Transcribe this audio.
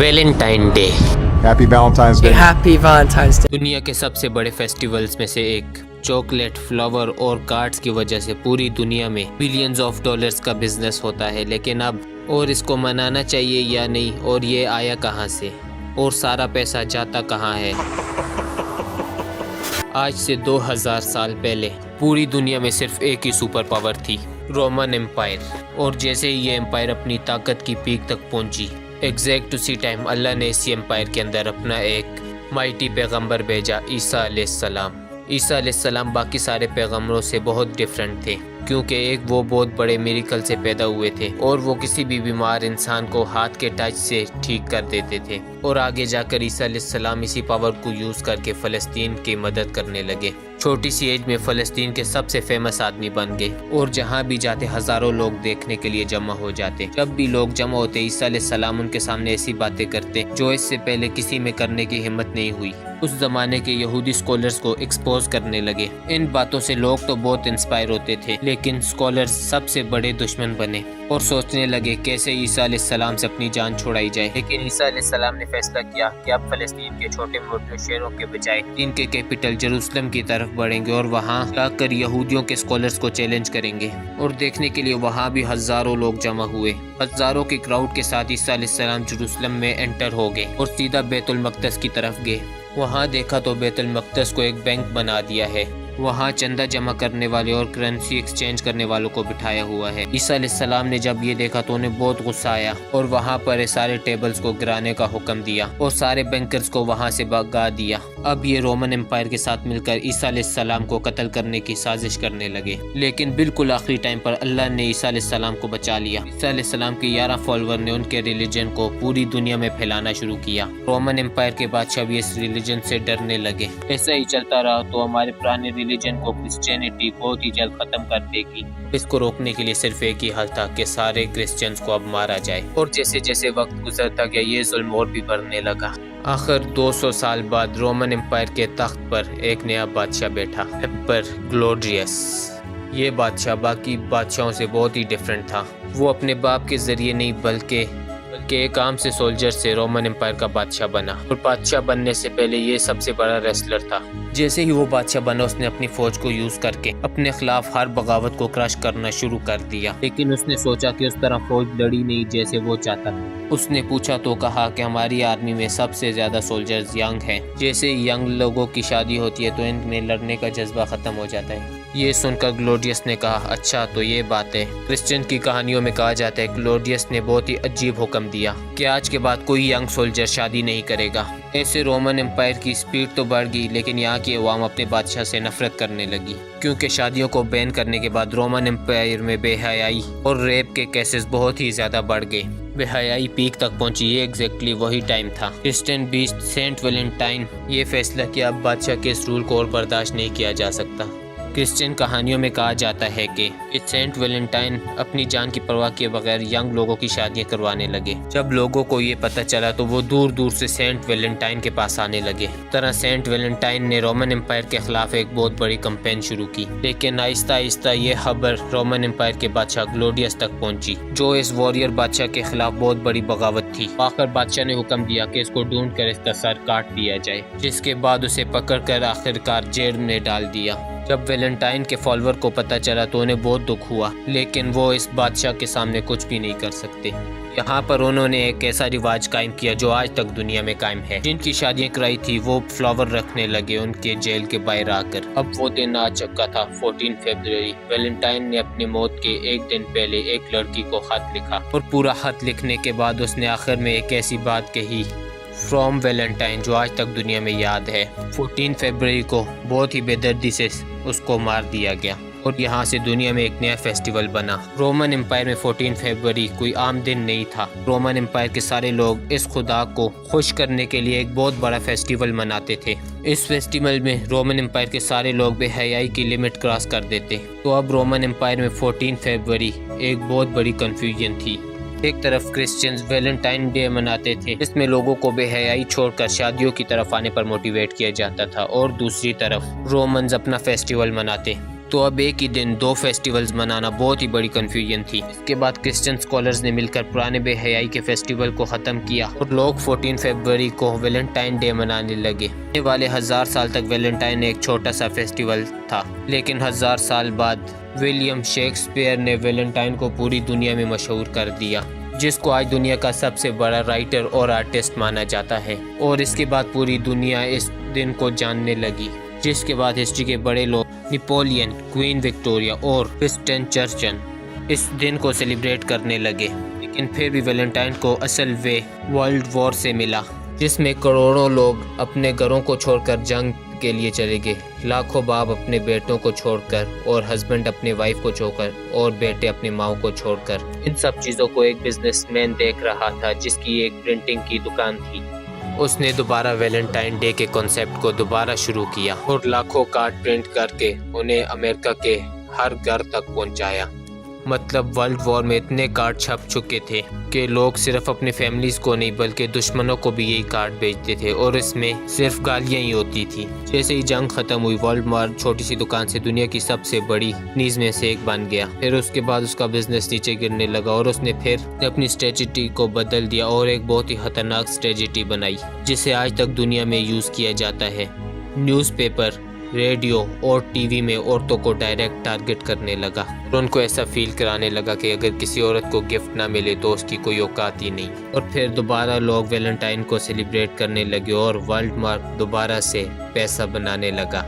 Valentine day Happy Valentine's Day. Happy Valentine's Day. دنیا کے سب سے بڑے فیسٹیولز میں سے ایک چاکلیٹ، فلاور اور کارڈز کی وجہ سے پوری دنیا میں بلینز آف ڈالرز کا بزنس ہوتا ہے، لیکن اب اور اس کو منانا چاہیے یا نہیں، اور یہ آیا کہاں سے، اور سارا پیسہ جاتا کہاں ہے؟ آج سے 2000 سال پہلے پوری دنیا میں صرف ایک ہی سپر پاور تھی، رومن امپائر، اور جیسے ہی یہ امپائر اپنی طاقت کی پیک تک پہنچی، ایگزیکٹ اسی ٹائم اللہ نے اسی امپائر کے اندر اپنا ایک مائٹی پیغمبر بھیجا، عیسیٰ علیہ السلام۔ عیسیٰ علیہ السلام باقی سارے پیغمبروں سے بہت ڈیفرنٹ تھے، کیونکہ ایک وہ بہت بڑے میریکل سے پیدا ہوئے تھے، اور وہ کسی بھی بیمار انسان کو ہاتھ کے ٹچ سے ٹھیک کر دیتے تھے، اور آگے جا کر عیسیٰ علیہ السلام اسی پاور کو یوز کر کے فلسطین کی مدد کرنے لگے۔ چھوٹی سی ایج میں فلسطین کے سب سے فیمس آدمی بن گئے، اور جہاں بھی جاتے ہزاروں لوگ دیکھنے کے لیے جمع ہو جاتے۔ جب بھی لوگ جمع ہوتے عیسیٰ علیہ السلام ان کے سامنے ایسی باتیں کرتے جو اس سے پہلے کسی میں کرنے کی ہمت نہیں ہوئی۔ اس زمانے کے یہودی سکولرز کو ایکسپوز کرنے لگے۔ ان باتوں سے لوگ تو بہت انسپائر ہوتے تھے، لیکن سکولرز سب سے بڑے دشمن بنے اور سوچنے لگے کیسے عیسیٰ علیہ السلام سے اپنی جان چھڑائی جائے۔ لیکن عیسیٰ علیہ السلام نے فیصلہ کیا کہ اب فلسطین کے چھوٹے موٹے شہروں کے بجائے ان کے کیپٹل جروسلم کی طرف بڑھیں گے، اور وہاں جا کر یہودیوں کے سکولرز کو چیلنج کریں گے۔ اور دیکھنے کے لیے وہاں بھی ہزاروں لوگ جمع ہوئے۔ ہزاروں کی کراؤڈ کے ساتھ عیسیٰ علیہ السلام جروسلم میں انٹر ہو گئے اور سیدھا بیت المقدس کی طرف گئے۔ وہاں دیکھا تو بیت المقدس کو ایک بینک بنا دیا ہے، وہاں چندہ جمع کرنے والے اور کرنسی ایکسچینج کرنے والوں کو بٹھایا ہوا ہے۔ عیسیٰ علیہ السلام نے جب یہ دیکھا تو انہیں بہت غصہ آیا، اور وہاں پر سارے ٹیبلز کو گرانے کا حکم دیا اور سارے بینکرز کو وہاں سے بھگا دیا۔ اب یہ رومن امپائر کے ساتھ مل کر عیسیٰ علیہ السلام کو قتل کرنے کی سازش کرنے لگے، لیکن بالکل آخری ٹائم پر اللہ نے عیسیٰ علیہ السلام کو بچا لیا۔ عیسیٰ علیہ السلام کے 11 فالوور نے ان کے ریلیجن کو پوری دنیا میں پھیلانا شروع کیا۔ رومن امپائر کے بادشاہ بھی اس ریلیجن سے ڈرنے لگے۔ ایسا ہی چلتا رہا تو ہمارے پرانے ریلیجن کو کرسچینٹی بہت ہی جلد ختم کر دے گی۔ اس کو روکنے کے لیے صرف ایک ہی حل تھا کہ سارے کرسچنز کو اب مارا جائے، اور جیسے جیسے وقت گزرتا گیا یہ ظلم اور بھی بڑھنے لگا۔ آخر 200 سال بعد رومن امپائر کے تخت پر ایک نیا بادشاہ بیٹھا، ایمپر گلوڈیس۔ یہ بادشاہ باقی بادشاہوں سے بہت ہی ڈیفرنٹ تھا۔ وہ اپنے باپ کے ذریعے نہیں بلکہ ایک عام سے سولجر سے رومن امپائر کا بادشاہ بنا، اور بادشاہ بننے سے پہلے یہ سب سے بڑا ریسلر تھا۔ جیسے ہی وہ بادشاہ بنا اس نے اپنی فوج کو یوز کر کے اپنے خلاف ہر بغاوت کو کرش کرنا شروع کر دیا، لیکن اس نے سوچا کہ اس طرح فوج لڑی نہیں جیسے وہ چاہتا تھا۔ اس نے پوچھا تو کہا کہ ہماری آرمی میں سب سے زیادہ سولجرز ینگ ہیں، جیسے ینگ لوگوں کی شادی ہوتی ہے تو ان میں لڑنے کا جذبہ ختم ہو جاتا ہے۔ یہ سن کر گلوڈیس نے کہا اچھا تو یہ بات ہے۔ کرسچن کی کہانیوں میں کہا جاتا ہے گلوڈیس نے بہت ہی عجیب حکم دیا کہ آج کے بعد کوئی ینگ سولجر شادی نہیں کرے گا۔ ایسے رومن امپائر کی سپیڈ تو بڑھ گئی، لیکن یہاں کی عوام اپنے بادشاہ سے نفرت کرنے لگی، کیونکہ شادیوں کو بین کرنے کے بعد رومن امپائر میں بے حیائی اور ریپ کے کیسز بہت ہی زیادہ بڑھ گئے۔ بے حیائی پیک تک پہنچی۔ یہ ایگزیکٹلی وہی ٹائم تھا کرسچن بیسٹ سینٹ ویلنٹائن یہ فیصلہ کیا اب بادشاہ کے اس رول کو اور برداشت نہیں کیا جا سکتا۔ کرسچن کہانیوں میں کہا جاتا ہے کہ سینٹ ویلنٹائن اپنی جان کی پرواہ کیے بغیر ینگ لوگوں کی شادیاں کروانے لگے۔ جب لوگوں کو یہ پتہ چلا تو وہ دور دور سے سینٹ ویلنٹائن کے پاس آنے لگے۔ اس طرح سینٹ ویلنٹائن نے رومن امپائر کے خلاف ایک بہت بڑی کمپین شروع کی، لیکن آہستہ آہستہ یہ خبر رومن امپائر کے بادشاہ گلوڈیس تک پہنچی، جو اس واریر بادشاہ کے خلاف بہت بڑی بغاوت تھی۔ آخر بادشاہ نے حکم دیا کہ اس کو ڈھونڈ کر اس کا سر کاٹ دیا جائے، جس کے بعد اسے پکڑ کر آخرکار جیل میں ڈال دیا۔ جب ویلنٹائن کے فالوور کو پتہ چلا تو انہیں بہت دکھ ہوا، لیکن وہ اس بادشاہ کے سامنے کچھ بھی نہیں کر سکتے۔ یہاں پر انہوں نے ایک ایسا رواج قائم کیا جو آج تک دنیا میں قائم ہے۔ جن کی شادیاں کرائی تھی وہ فلاور رکھنے لگے ان کے جیل کے باہر آ کر۔ اب وہ دن آ چکا تھا، 14 فروری۔ ویلنٹائن نے اپنی موت کے ایک دن پہلے ایک لڑکی کو خط لکھا، اور پورا خط لکھنے کے بعد اس نے آخر میں ایک ایسی بات کہی، فرام ویلنٹائن، جو آج تک دنیا میں یاد ہے۔ 14 فروری کو بہت ہی بے دردی سے اس کو مار دیا گیا، اور یہاں سے دنیا میں ایک نیا فیسٹیول بنا۔ رومن امپائر میں 14 فروری کوئی عام دن نہیں تھا۔ رومن امپائر کے سارے لوگ اس خدا کو خوش کرنے کے لیے ایک بہت بڑا فیسٹیول مناتے تھے۔ اس فیسٹیول میں رومن امپائر کے سارے لوگ بے حیائی کی لمٹ کراس کر دیتے، تو اب رومن امپائر میں 14 فروری ایک بہت بڑی کنفیوژن تھی۔ ایک طرف کرسچنز ویلنٹائن ڈے مناتے تھے، اس میں لوگوں کو بے حیائی چھوڑ کر شادیوں کی طرف آنے پر موٹیویٹ کیا جاتا تھا، اور دوسری طرف رومنز اپنا فیسٹیول مناتے۔ تو اب ایک ہی دن 2 فیسٹیولز منانا بہت ہی بڑی کنفیوژن تھی۔ اس کے بعد کرسچن اسکالرز نے مل کر پرانے بے حیائی کے فیسٹیول کو ختم کیا اور لوگ 14 فروری کو ویلنٹائن ڈے منانے لگے۔ آنے والے 1000 سال تک ویلنٹائن ایک چھوٹا سا فیسٹیول تھا، لیکن 1000 سال بعد ولیم شیکسپیئر نے ویلنٹائن کو پوری دنیا میں مشہور کر دیا، جس کو آج دنیا کا سب سے بڑا رائٹر اور آرٹسٹ مانا جاتا ہے، اور اس کے بعد پوری دنیا اس دن کو جاننے لگی، جس کے بعد ہسٹری کے بڑے لوگ نیپولین، کوئین وکٹوریہ اور ونسٹن چرچل اس دن کو سیلیبریٹ کرنے لگے۔ لیکن پھر بھی ویلنٹائن کو اصل وے ورلڈ وار سے ملا، جس میں کروڑوں لوگ اپنے گھروں کو چھوڑ کر جنگ کے لیے چلے گئے، لاکھوں باپ اپنے بیٹوں کو چھوڑ کر، اور ہسبینڈ اپنے وائف کو چھوڑ کر، اور بیٹے اپنے ماؤں کو چھوڑ کر۔ ان سب چیزوں کو ایک بزنس مین دیکھ رہا تھا جس کی ایک پرنٹنگ کی دکان تھی۔ اس نے دوبارہ ویلنٹائن ڈے کے کنسیپٹ کو دوبارہ شروع کیا اور لاکھوں کارڈ پرنٹ کر کے انہیں امریکہ کے ہر گھر تک پہنچایا۔ مطلب ورلڈ وار میں اتنے کارڈ چھپ چکے تھے کہ لوگ صرف اپنے فیملیز کو نہیں بلکہ دشمنوں کو بھی یہی کارڈ بھیجتے تھے، اور اس میں صرف گالیاں ہی ہوتی تھی۔ جیسے ہی جنگ ختم ہوئی، ورلڈ وار چھوٹی سی دکان سے دنیا کی سب سے بڑی نیز میں سے ایک بن گیا۔ پھر اس کے بعد اس کا بزنس نیچے گرنے لگا، اور اس نے پھر اپنی اسٹریٹجی کو بدل دیا اور ایک بہت ہی خطرناک اسٹریٹجی بنائی، جسے آج تک دنیا میں یوز کیا جاتا ہے۔ نیوز پیپر، ریڈیو اور ٹی وی میں عورتوں کو ڈائریکٹ ٹارگٹ کرنے لگا، اور ان کو ایسا فیل کرانے لگا کہ اگر کسی عورت کو گفٹ نہ ملے تو اس کی کوئی اوقات ہی نہیں۔ اور پھر دوبارہ لوگ ویلنٹائن کو سیلیبریٹ کرنے لگے، اور ورلڈ وار دوبارہ سے پیسہ بنانے لگا۔